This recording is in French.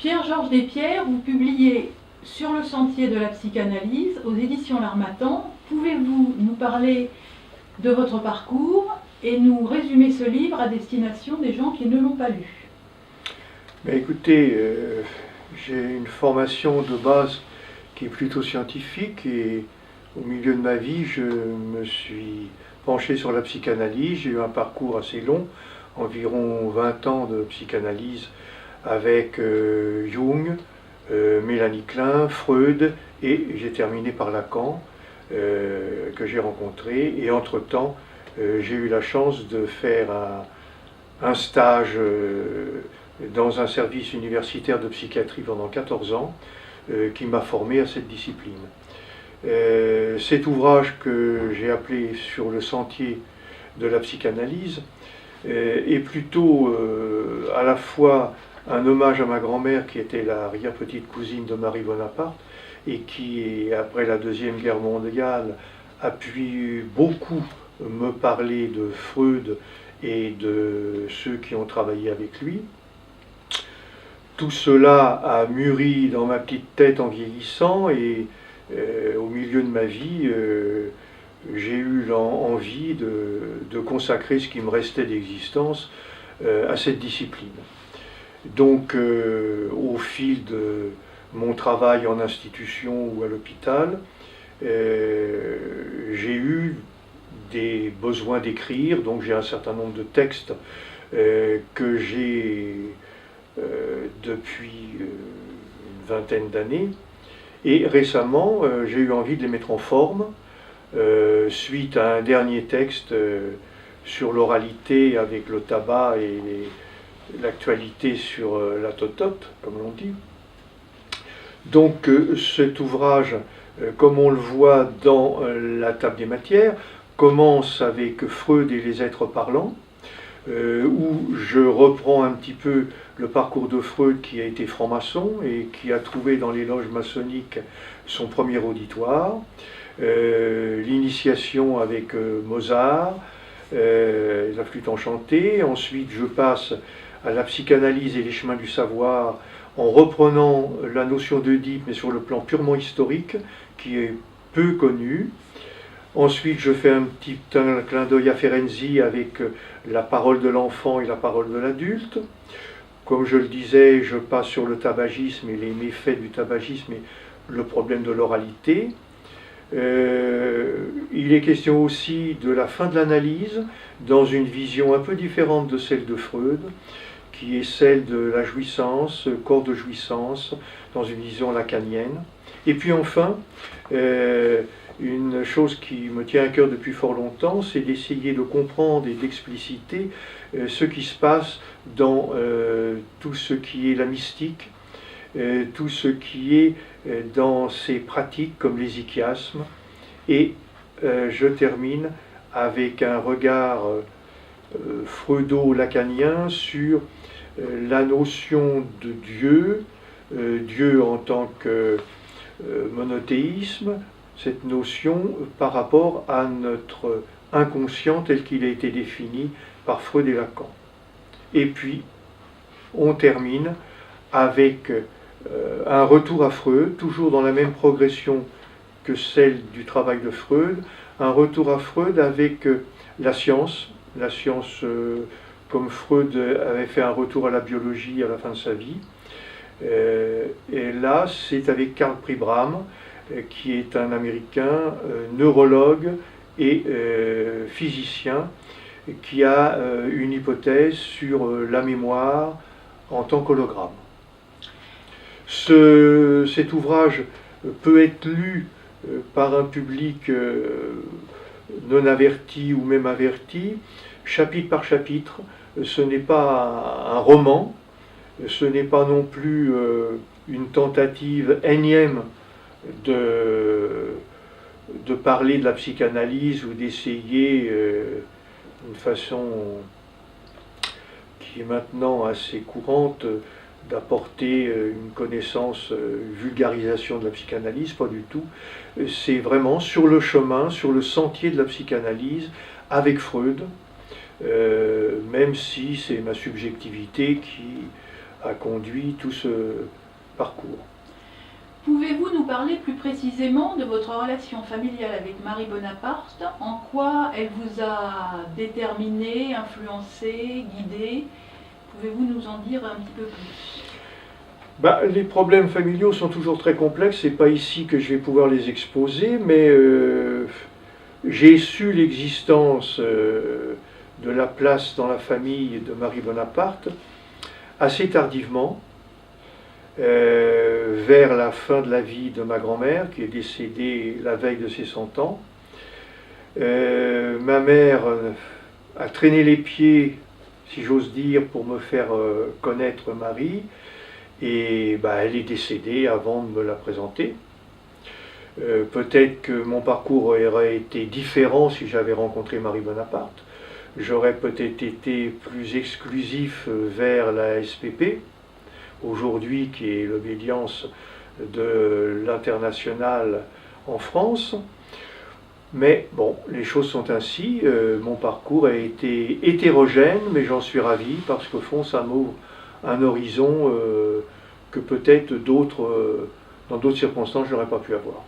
Pierre-Georges Despierres, vous publiez Sur le sentier de la psychanalyse aux éditions L'Harmattan. Pouvez-vous nous parler de votre parcours et nous résumer ce livre à destination des gens qui ne l'ont pas lu? Écoutez, j'ai une formation de base qui est plutôt scientifique et au milieu de ma vie, je me suis penché sur la psychanalyse. J'ai eu un parcours assez long, environ 20 ans de psychanalyse avec Jung, Mélanie Klein, Freud, et j'ai terminé par Lacan, que j'ai rencontré. Et entre-temps, j'ai eu la chance de faire un stage dans un service universitaire de psychiatrie pendant 14 ans, qui m'a formé à cette discipline. Cet ouvrage que j'ai appelé Sur le sentier de la psychanalyse est plutôt à la fois un hommage à ma grand-mère qui était l'arrière-petite cousine de Marie Bonaparte et qui, après la Deuxième Guerre mondiale, a pu beaucoup me parler de Freud et de ceux qui ont travaillé avec lui. Tout cela a mûri dans ma petite tête en vieillissant et au milieu de ma vie, j'ai eu envie de consacrer ce qui me restait d'existence à cette discipline. Donc, au fil de mon travail en institution ou à l'hôpital, j'ai eu des besoins d'écrire, donc j'ai un certain nombre de textes que j'ai depuis une vingtaine d'années. Et récemment, j'ai eu envie de les mettre en forme, suite à un dernier texte sur l'oralité avec le tabac et l'actualité sur la totote, comme l'on dit. Donc cet ouvrage, comme on le voit dans la table des matières, commence avec Freud et les êtres parlants, où je reprends un petit peu le parcours de Freud qui a été franc-maçon et qui a trouvé dans les loges maçonniques son premier auditoire, l'initiation avec Mozart, la flûte enchantée. Ensuite je passe à la psychanalyse et les chemins du savoir en reprenant la notion d'Oedipe mais sur le plan purement historique qui est peu connu. Ensuite, je fais un petit clin d'œil à Ferenczi avec la parole de l'enfant et la parole de l'adulte. Comme je le disais, je passe sur le tabagisme et les méfaits du tabagisme et le problème de l'oralité. Il est question aussi de la fin de l'analyse dans une vision un peu différente de celle de Freud, qui est celle de la jouissance, corps de jouissance, dans une vision lacanienne. Et puis enfin, une chose qui me tient à cœur depuis fort longtemps, c'est d'essayer de comprendre et d'expliciter ce qui se passe dans tout ce qui est la mystique, tout ce qui est dans ces pratiques comme les ichiasmes. Et je termine avec un regard freudo-lacanien sur la notion de Dieu, Dieu en tant que monothéisme, cette notion par rapport à notre inconscient tel qu'il a été défini par Freud et Lacan. Et puis, on termine avec un retour à Freud, toujours dans la même progression que celle du travail de Freud, un retour à Freud avec la science comme Freud avait fait un retour à la biologie à la fin de sa vie. Et là, c'est avec Karl Pribram, qui est un Américain, neurologue et physicien, qui a une hypothèse sur la mémoire en tant qu'hologramme. Cet ouvrage peut être lu par un public non averti ou même averti, chapitre par chapitre. Ce n'est pas un roman, ce n'est pas non plus une tentative énième de parler de la psychanalyse ou d'essayer d'une façon qui est maintenant assez courante d'apporter une connaissance, vulgarisation de la psychanalyse, pas du tout. C'est vraiment sur le chemin, sur le sentier de la psychanalyse avec Freud, même si c'est ma subjectivité qui a conduit tout ce parcours. Pouvez-vous nous parler plus précisément de votre relation familiale avec Marie Bonaparte? En quoi elle vous a déterminé, influencé, guidé? Pouvez-vous nous en dire un petit peu plus? Les problèmes familiaux sont toujours très complexes, c'est pas ici que je vais pouvoir les exposer, mais j'ai su l'existence de la place dans la famille de Marie Bonaparte assez tardivement, vers la fin de la vie de ma grand-mère, qui est décédée la veille de ses 100 ans. Ma mère a traîné les pieds, si j'ose dire, pour me faire connaître Marie, et elle est décédée avant de me la présenter. Peut-être que mon parcours aurait été différent si j'avais rencontré Marie Bonaparte. J'aurais peut-être été plus exclusif vers la SPP, aujourd'hui qui est l'obédience de l'Internationale en France. Mais bon, les choses sont ainsi. Mon parcours a été hétérogène, mais j'en suis ravi parce qu'au fond, ça m'ouvre un horizon que peut-être dans d'autres circonstances, je n'aurais pas pu avoir.